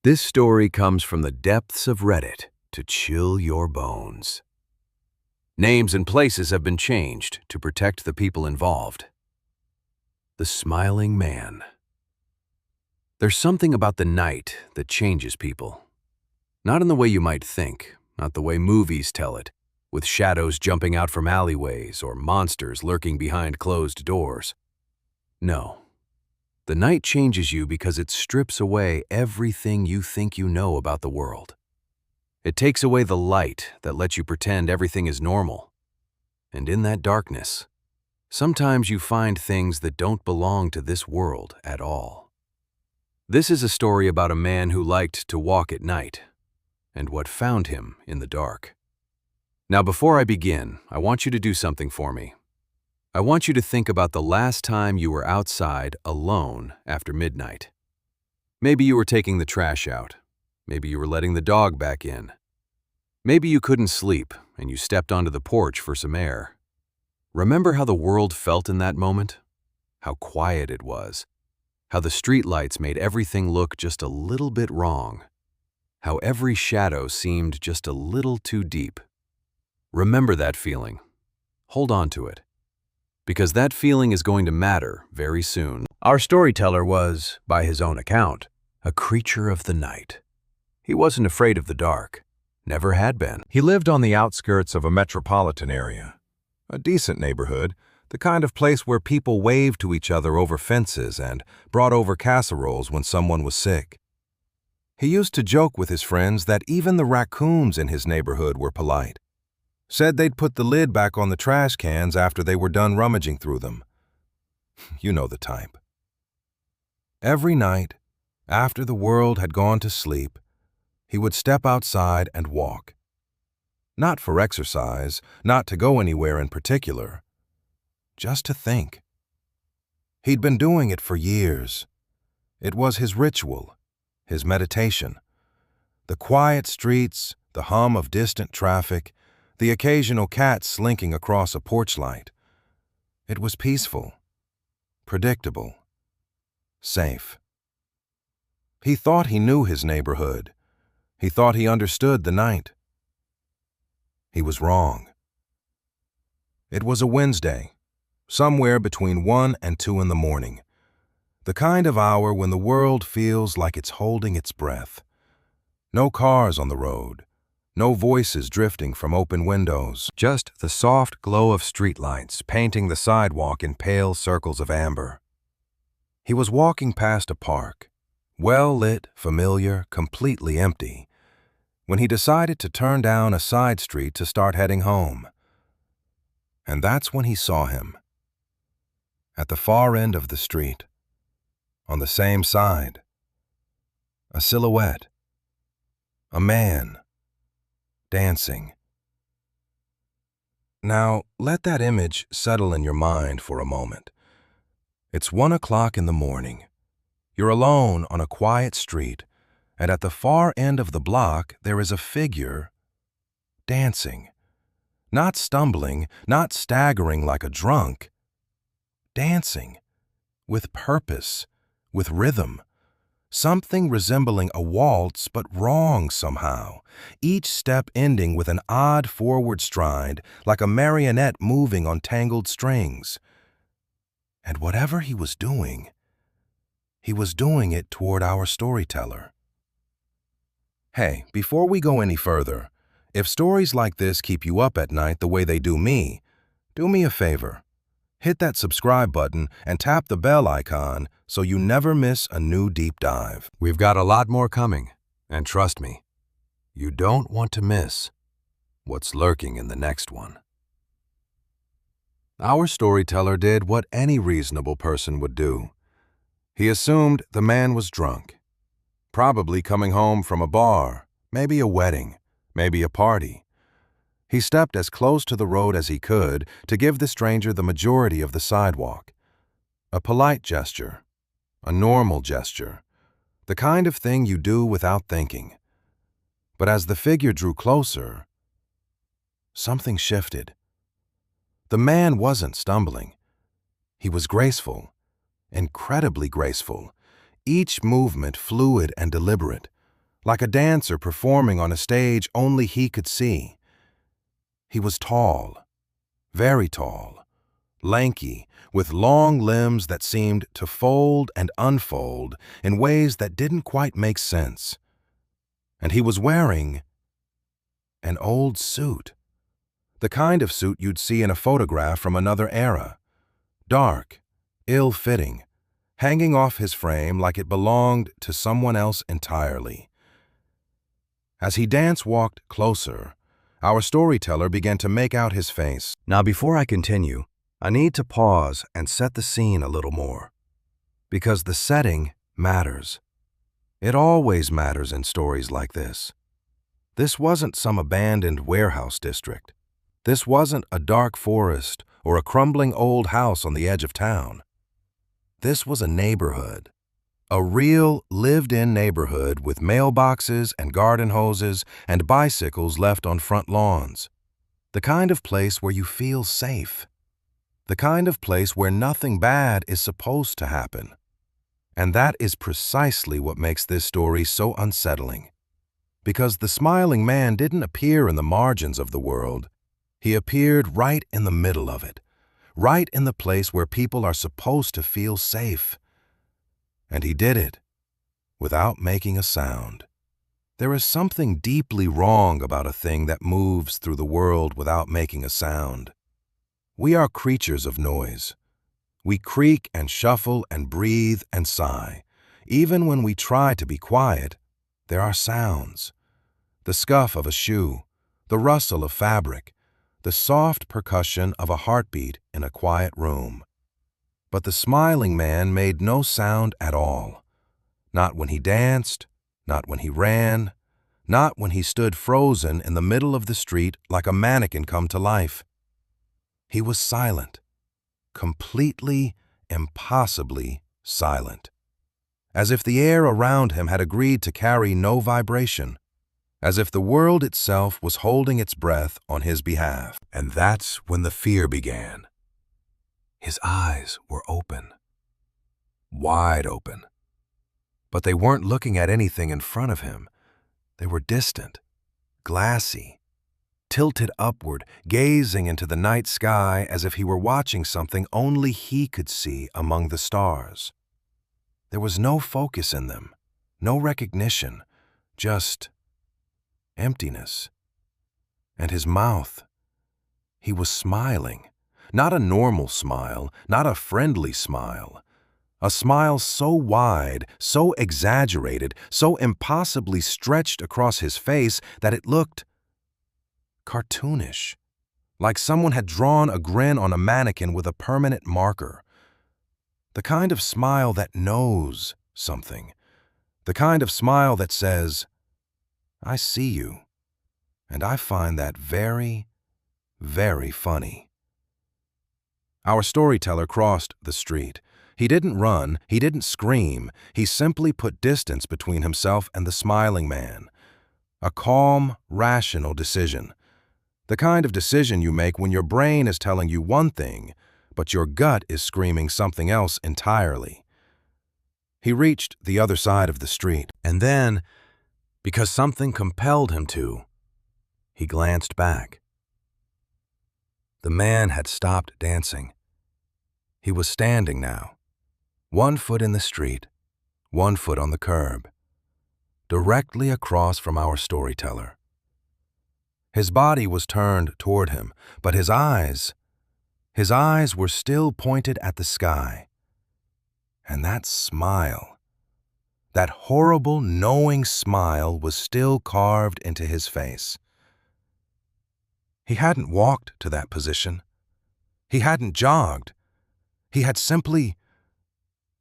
This story comes from the depths of Reddit to chill your bones. Names and places have been changed to protect the people involved. The Smiling Man. There's something about the night that changes people. Not in the way you might think, not the way movies tell it, with shadows jumping out from alleyways or monsters lurking behind closed doors. No. The night changes you because it strips away everything you think you know about the world. It takes away the light that lets you pretend everything is normal. And in that darkness, sometimes you find things that don't belong to this world at all. This is a story about a man who liked to walk at night, and what found him in the dark. Now, before I begin, I want you to do something for me. I want you to think about the last time you were outside alone after midnight. Maybe you were taking the trash out. Maybe you were letting the dog back in. Maybe you couldn't sleep and you stepped onto the porch for some air. Remember how the world felt in that moment? How quiet it was. How the streetlights made everything look just a little bit wrong. How every shadow seemed just a little too deep. Remember that feeling. Hold on to it. Because that feeling is going to matter very soon. Our storyteller was, by his own account, a creature of the night. He wasn't afraid of the dark. Never had been. He lived on the outskirts of a metropolitan area. A decent neighborhood, the kind of place where people waved to each other over fences and brought over casseroles when someone was sick. He used to joke with his friends that even the raccoons in his neighborhood were polite. Said they'd put the lid back on the trash cans after they were done rummaging through them. You know the type. Every night, after the world had gone to sleep, he would step outside and walk. Not for exercise, not to go anywhere in particular, just to think. He'd been doing it for years. It was his ritual, his meditation. The quiet streets, the hum of distant traffic, the occasional cat slinking across a porch light. It was peaceful, predictable, safe. He thought he knew his neighborhood. He thought he understood the night. He was wrong. It was a Wednesday, somewhere between 1 and 2 in the morning, the kind of hour when the world feels like it's holding its breath. No cars on the road. No voices drifting from open windows, just the soft glow of streetlights painting the sidewalk in pale circles of amber. He was walking past a park, well-lit, familiar, completely empty, when he decided to turn down a side street to start heading home. And that's when he saw him. At the far end of the street, on the same side, a silhouette, a man, dancing. Now, let that image settle in your mind for a moment. It's 1 o'clock in the morning. You're alone on a quiet street, and at the far end of the block there is a figure dancing. Not stumbling, not staggering like a drunk. Dancing. With purpose, with rhythm. Something resembling a waltz, but wrong somehow, each step ending with an odd forward stride, like a marionette moving on tangled strings. And whatever he was doing it toward our storyteller. Hey, before we go any further, if stories like this keep you up at night the way they do me a favor. Hit that subscribe button and tap the bell icon so you never miss a new deep dive. We've got a lot more coming, and trust me, you don't want to miss what's lurking in the next one. Our storyteller did what any reasonable person would do. He assumed the man was drunk, probably coming home from a bar, maybe a wedding, maybe a party. He stepped as close to the road as he could to give the stranger the majority of the sidewalk. A polite gesture, a normal gesture, the kind of thing you do without thinking. But as the figure drew closer, something shifted. The man wasn't stumbling. He was graceful, incredibly graceful, each movement fluid and deliberate. like a dancer performing on a stage only he could see. He was tall, very tall, lanky, with long limbs that seemed to fold and unfold in ways that didn't quite make sense. And he was wearing an old suit, the kind of suit you'd see in a photograph from another era, dark, ill-fitting, hanging off his frame like it belonged to someone else entirely. As he dance-walked closer, our storyteller began to make out his face. Now, before I continue, I need to pause and set the scene a little more, because the setting matters. It always matters in stories like this. This wasn't some abandoned warehouse district. This wasn't a dark forest or a crumbling old house on the edge of town. This was a neighborhood, a real lived-in neighborhood with mailboxes and garden hoses and bicycles left on front lawns. The kind of place where you feel safe. The kind of place where nothing bad is supposed to happen. And that is precisely what makes this story so unsettling. Because the smiling man didn't appear in the margins of the world. He appeared right in the middle of it, right in the place where people are supposed to feel safe. And he did it without making a sound. There is something deeply wrong about a thing that moves through the world without making a sound. We are creatures of noise. We creak and shuffle and breathe and sigh. Even when we try to be quiet, there are sounds. The scuff of a shoe, the rustle of fabric, the soft percussion of a heartbeat in a quiet room. But the smiling man made no sound at all. Not when he danced, not when he ran, not when he stood frozen in the middle of the street like a mannequin come to life. He was silent, completely, impossibly silent, as if the air around him had agreed to carry no vibration, as if the world itself was holding its breath on his behalf. And that's when the fear began. His eyes were open, wide open. But they weren't looking at anything in front of him. They were distant, glassy, tilted upward, gazing into the night sky as if he were watching something only he could see among the stars. There was no focus in them, no recognition, just emptiness. And his mouth, he was smiling, not a normal smile, not a friendly smile. A smile so wide, so exaggerated, so impossibly stretched across his face that it looked cartoonish, like someone had drawn a grin on a mannequin with a permanent marker. The kind of smile that knows something. The kind of smile that says, "I see you, and I find that very, very funny." Our storyteller crossed the street. He didn't run, he didn't scream, he simply put distance between himself and the smiling man. A calm, rational decision. The kind of decision you make when your brain is telling you one thing, but your gut is screaming something else entirely. He reached the other side of the street, and then, because something compelled him to, he glanced back. The man had stopped dancing. He was standing now. One foot in the street, one foot on the curb, directly across from our storyteller. His body was turned toward him, but his eyes were still pointed at the sky. And that smile, that horrible, knowing smile was still carved into his face. He hadn't walked to that position. He hadn't jogged. He had simply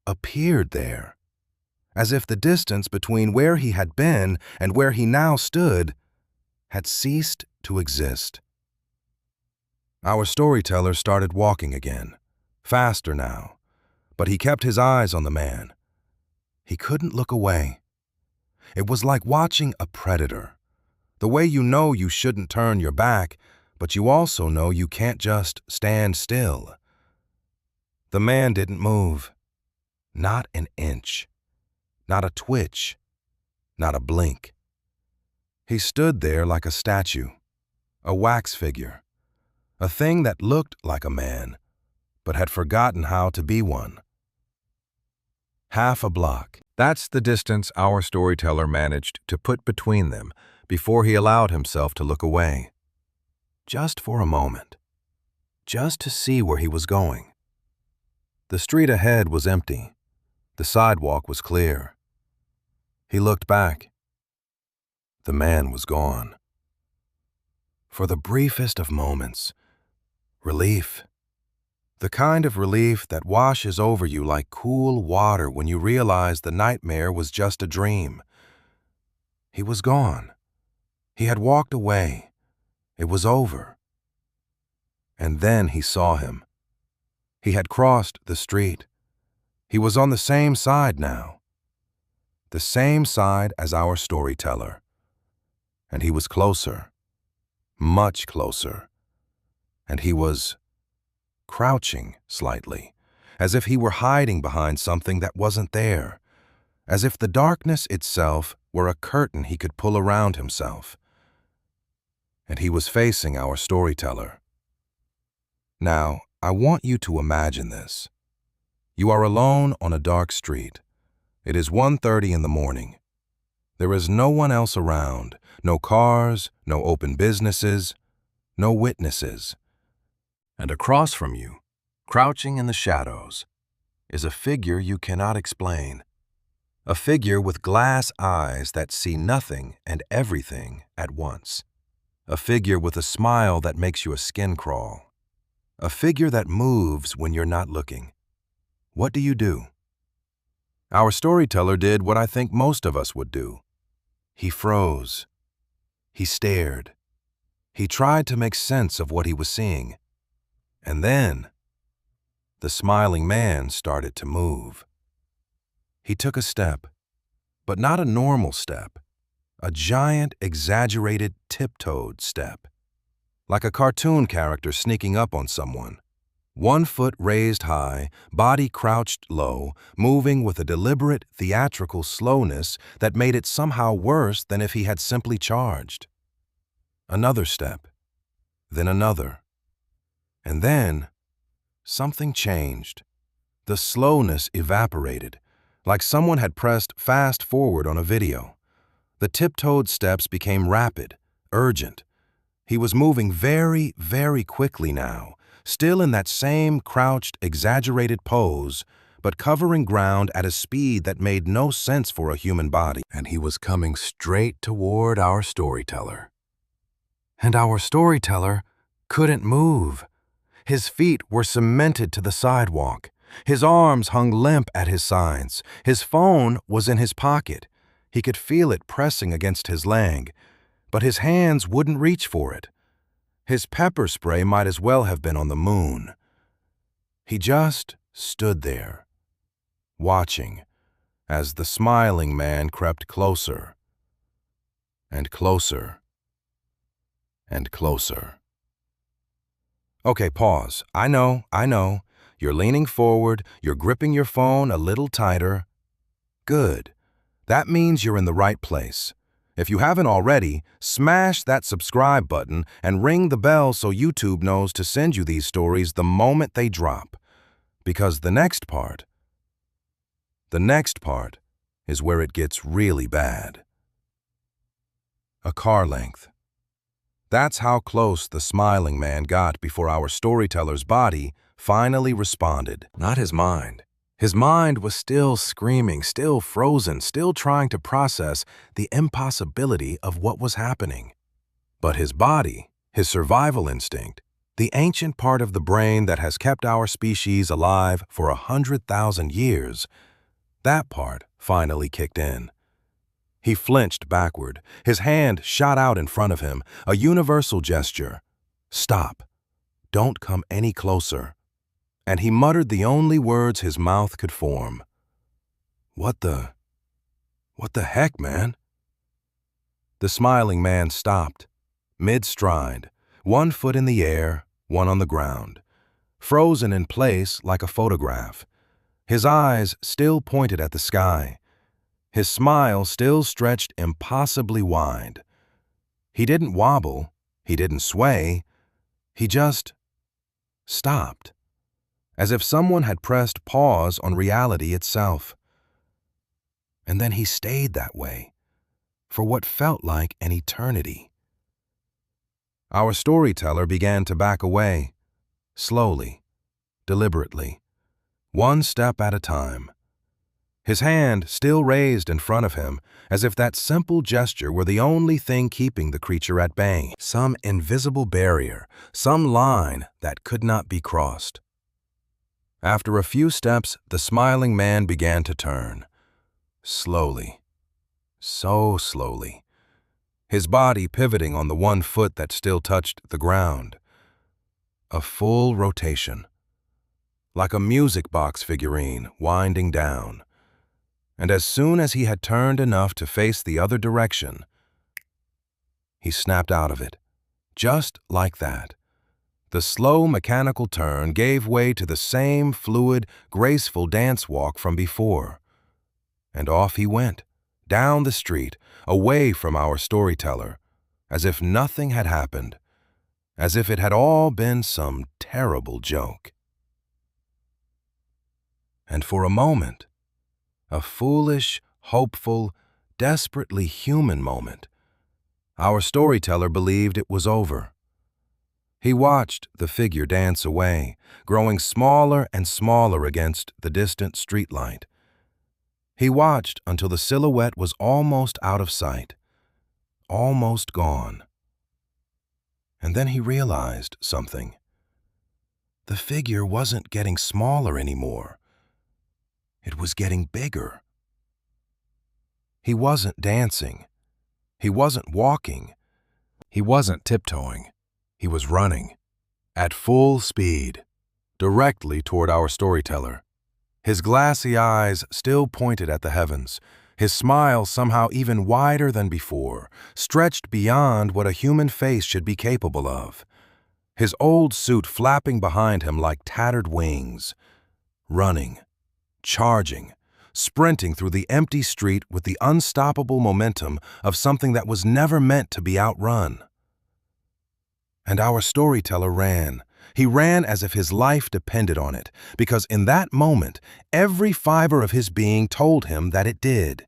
appeared there, as if the distance between where he had been and where he now stood had ceased to exist. Our storyteller started walking again, faster now, but he kept his eyes on the man. He couldn't look away. It was like watching a predator. The way you know you shouldn't turn your back, but you also know you can't just stand still. The man didn't move. Not an inch, not a twitch, not a blink. He stood there like a statue, a wax figure, a thing that looked like a man, but had forgotten how to be one. Half a block. That's the distance our storyteller managed to put between them before he allowed himself to look away. Just for a moment. Just to see where he was going. The street ahead was empty. The sidewalk was clear. He looked back. The man was gone. For the briefest of moments, relief. The kind of relief that washes over you like cool water when you realize the nightmare was just a dream. He was gone. He had walked away. It was over. And then he saw him. He had crossed the street. He was on the same side now. The same side as our storyteller. And he was closer. Much closer. And he was crouching slightly, as if he were hiding behind something that wasn't there, as if the darkness itself were a curtain he could pull around himself. And he was facing our storyteller. Now, I want you to imagine this. You are alone on a dark street. It is 1:30 in the morning. There is no one else around, no cars, no open businesses, no witnesses. And across from you, crouching in the shadows, is a figure you cannot explain. A figure with glass eyes that see nothing and everything at once. A figure with a smile that makes your skin crawl. A figure that moves when you're not looking. What do you do? Our storyteller did what I think most of us would do. He froze. He stared. He tried to make sense of what he was seeing. And then, the smiling man started to move. He took a step, but not a normal step, a giant, exaggerated, tiptoed step, like a cartoon character sneaking up on someone. 1 foot raised high, body crouched low, moving with a deliberate, theatrical slowness that made it somehow worse than if he had simply charged. Another step, then another. And then, something changed. The slowness evaporated, like someone had pressed fast forward on a video. The tiptoed steps became rapid, urgent. He was moving very, very quickly now, still in that same crouched, exaggerated pose, but covering ground at a speed that made no sense for a human body. And he was coming straight toward our storyteller. And our storyteller couldn't move. His feet were cemented to the sidewalk. His arms hung limp at his sides. His phone was in his pocket. He could feel it pressing against his leg, but his hands wouldn't reach for it. His pepper spray might as well have been on the moon. He just stood there, watching, as the smiling man crept closer, and closer, and closer. Okay, pause. I know. You're leaning forward, you're gripping your phone a little tighter. Good. That means you're in the right place. If you haven't already, smash that subscribe button and ring the bell so YouTube knows to send you these stories the moment they drop. Because the next part is where it gets really bad. A car length. That's how close the smiling man got before our storyteller's body finally responded. Not his mind. His mind was still screaming, still frozen, still trying to process the impossibility of what was happening. But his body, his survival instinct, the ancient part of the brain that has kept our species alive for 100,000 years, that part finally kicked in. He flinched backward. His hand shot out in front of him, a universal gesture. Stop. Don't come any closer. And he muttered the only words his mouth could form. What the heck, man? The smiling man stopped, mid-stride, 1 foot in the air, 1 on the ground, frozen in place like a photograph. His eyes still pointed at the sky. His smile still stretched impossibly wide. He didn't wobble, he didn't sway, he just stopped, as if someone had pressed pause on reality itself. And then he stayed that way for what felt like an eternity. Our storyteller began to back away, slowly, deliberately, one step at a time. His hand still raised in front of him, as if that simple gesture were the only thing keeping the creature at bay, some invisible barrier, some line that could not be crossed. After a few steps, the smiling man began to turn. Slowly, so slowly, his body pivoting on the one foot that still touched the ground. A full rotation, like a music box figurine winding down. And as soon as he had turned enough to face the other direction, he snapped out of it, just like that. The slow mechanical turn gave way to the same fluid, graceful dance walk from before. And off he went, down the street, away from our storyteller, as if nothing had happened, as if it had all been some terrible joke. And for a moment, a foolish, hopeful, desperately human moment, our storyteller believed it was over. He watched the figure dance away, growing smaller and smaller against the distant streetlight. He watched until the silhouette was almost out of sight, almost gone. And then he realized something. The figure wasn't getting smaller anymore. It was getting bigger. He wasn't dancing. He wasn't walking. He wasn't tiptoeing. He was running, at full speed, directly toward our storyteller. His glassy eyes still pointed at the heavens, his smile somehow even wider than before, stretched beyond what a human face should be capable of. His old suit flapping behind him like tattered wings, running, charging, sprinting through the empty street with the unstoppable momentum of something that was never meant to be outrun. And our storyteller ran. He ran as if his life depended on it, because in that moment, every fiber of his being told him that it did.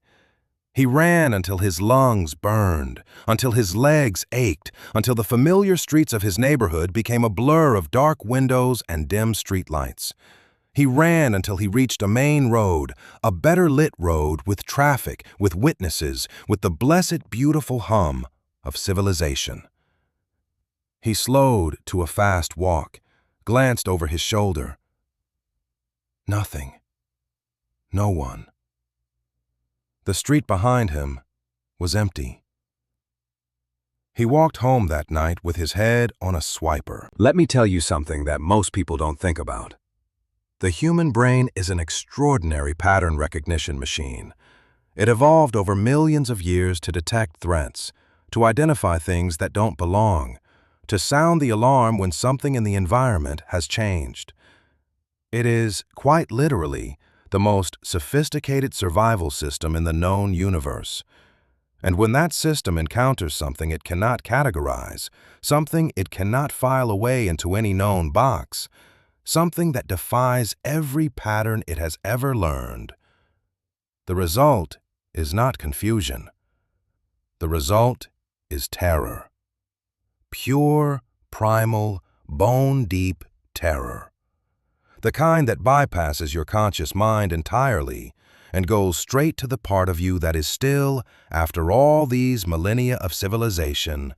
He ran until his lungs burned, until his legs ached, until the familiar streets of his neighborhood became a blur of dark windows and dim streetlights. He ran until he reached a main road, a better lit road with traffic, with witnesses, with the blessed beautiful hum of civilization. He slowed to a fast walk, glanced over his shoulder. Nothing. No one. The street behind him was empty. He walked home that night with his head on a swiper. Let me tell you something that most people don't think about. The human brain is an extraordinary pattern recognition machine. It evolved over millions of years to detect threats, to identify things that don't belong, to sound the alarm when something in the environment has changed. It is, quite literally, the most sophisticated survival system in the known universe. And when that system encounters something it cannot categorize, something it cannot file away into any known box, something that defies every pattern it has ever learned, the result is not confusion. The result is terror. Pure, primal, bone-deep terror. The kind that bypasses your conscious mind entirely and goes straight to the part of you that is still, after all these millennia of civilization,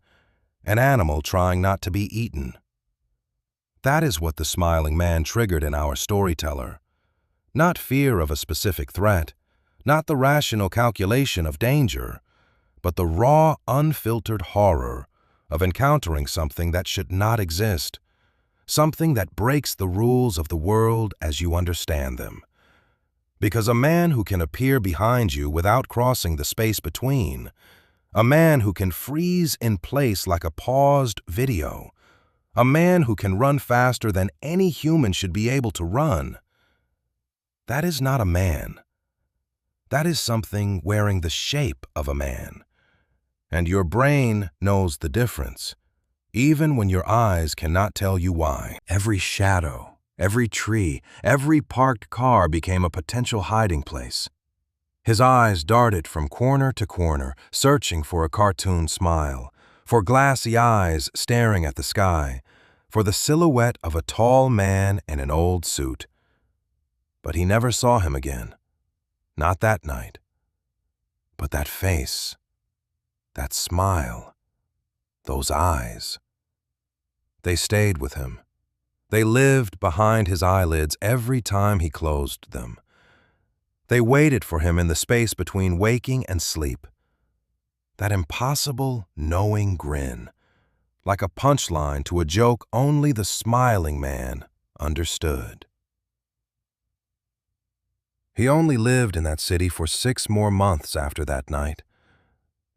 an animal trying not to be eaten. That is what the smiling man triggered in our storyteller. Not fear of a specific threat, not the rational calculation of danger, but the raw, unfiltered horror of encountering something that should not exist, something that breaks the rules of the world as you understand them. Because a man who can appear behind you without crossing the space between, a man who can freeze in place like a paused video, a man who can run faster than any human should be able to run, that is not a man. That is something wearing the shape of a man. And your brain knows the difference, even when your eyes cannot tell you why. Every shadow, every tree, every parked car became a potential hiding place. His eyes darted from corner to corner, searching for a cartoon smile, for glassy eyes staring at the sky, for the silhouette of a tall man in an old suit. But he never saw him again. Not that night. But that face, that smile, those eyes. They stayed with him. They lived behind his eyelids every time he closed them. They waited for him in the space between waking and sleep. That impossible, knowing grin, like a punchline to a joke only the smiling man understood. He only lived in that city for 6 more months after that night.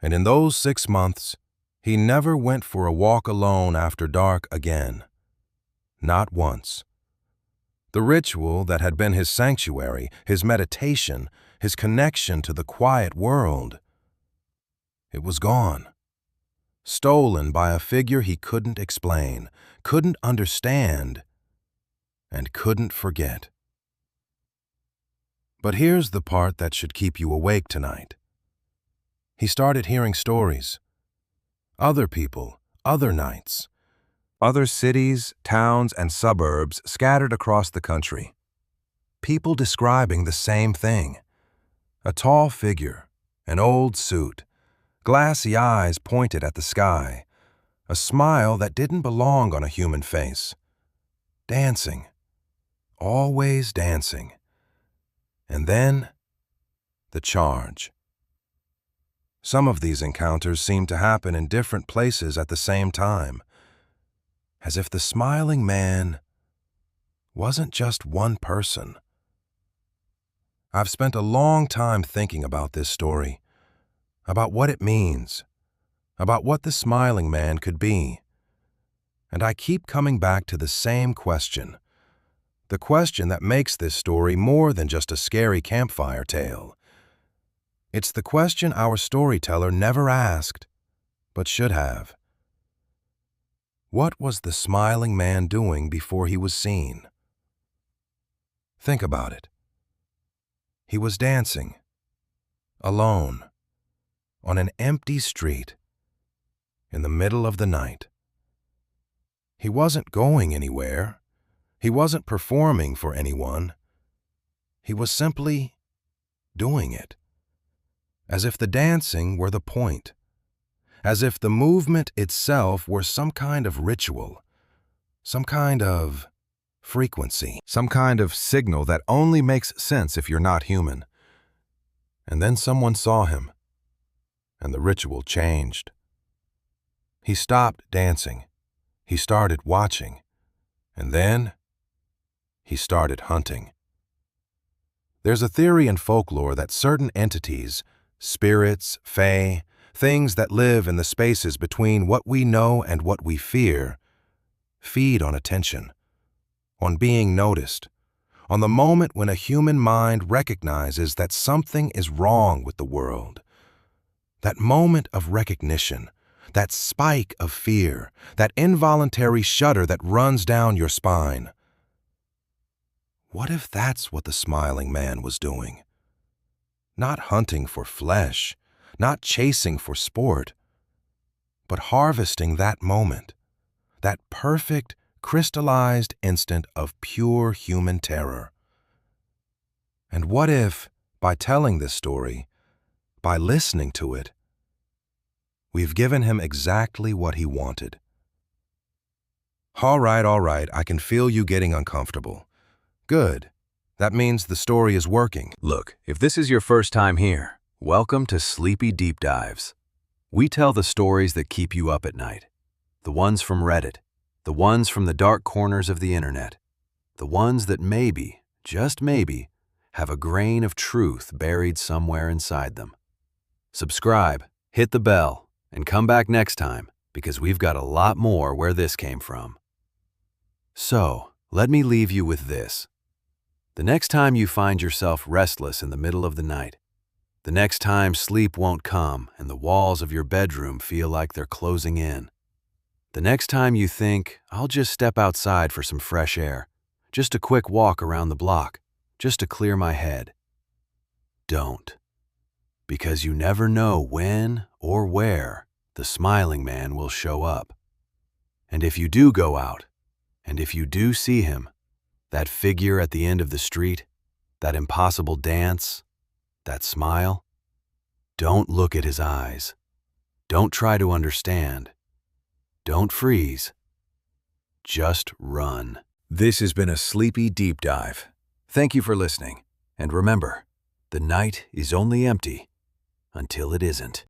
And in those 6 months, he never went for a walk alone after dark again. Not once. The ritual that had been his sanctuary, his meditation, his connection to the quiet world, it was gone. Stolen by a figure he couldn't explain, couldn't understand, and couldn't forget. But here's the part that should keep you awake tonight. He started hearing stories. Other people, other nights. Other cities, towns, and suburbs scattered across the country. People describing the same thing. A tall figure, an old suit, glassy eyes pointed at the sky, a smile that didn't belong on a human face. Dancing. Always dancing. And then, the charge. Some of these encounters seemed to happen in different places at the same time, as if the smiling man wasn't just one person. I've spent a long time thinking about this story, about what it means, about what the smiling man could be. And I keep coming back to the same question, the question that makes this story more than just a scary campfire tale. It's the question our storyteller never asked, but should have. What was the smiling man doing before he was seen? Think about it. He was dancing, alone, on an empty street, in the middle of the night. He wasn't going anywhere. He wasn't performing for anyone. He was simply doing it, as if the dancing were the point, as if the movement itself were some kind of ritual, some kind of frequency, some kind of signal that only makes sense if you're not human. And then someone saw him, and the ritual changed. He stopped dancing. He started watching, and then he started hunting. There's a theory in folklore that certain entities, spirits, fae, things that live in the spaces between what we know and what we fear, feed on attention, on being noticed, on the moment when a human mind recognizes that something is wrong with the world. That moment of recognition, that spike of fear, that involuntary shudder that runs down your spine. What if that's what the smiling man was doing? Not hunting for flesh, not chasing for sport, but harvesting that moment, that perfect, crystallized instant of pure human terror. And what if, by telling this story, by listening to it, we've given him exactly what he wanted? All right, I can feel you getting uncomfortable. Good. That means the story is working. Look, if this is your first time here, welcome to Sleepy Deep Dives. We tell the stories that keep you up at night. The ones from Reddit, the ones from the dark corners of the internet, the ones that maybe, just maybe, have a grain of truth buried somewhere inside them. Subscribe, hit the bell, and come back next time, because we've got a lot more where this came from. So, let me leave you with this. The next time you find yourself restless in the middle of the night, The next time sleep won't come and the walls of your bedroom feel like they're closing in. The next time you think, I'll just step outside for some fresh air, just a quick walk around the block, just to clear my head. Don't. Because you never know when or where the smiling man will show up. And if you do go out, and if you do see him, that figure at the end of the street, that impossible dance, that smile, don't look at his eyes. Don't try to understand. Don't freeze. Just run. This has been a Sleepy Deep Dive. Thank you for listening. And remember, the night is only empty until it isn't.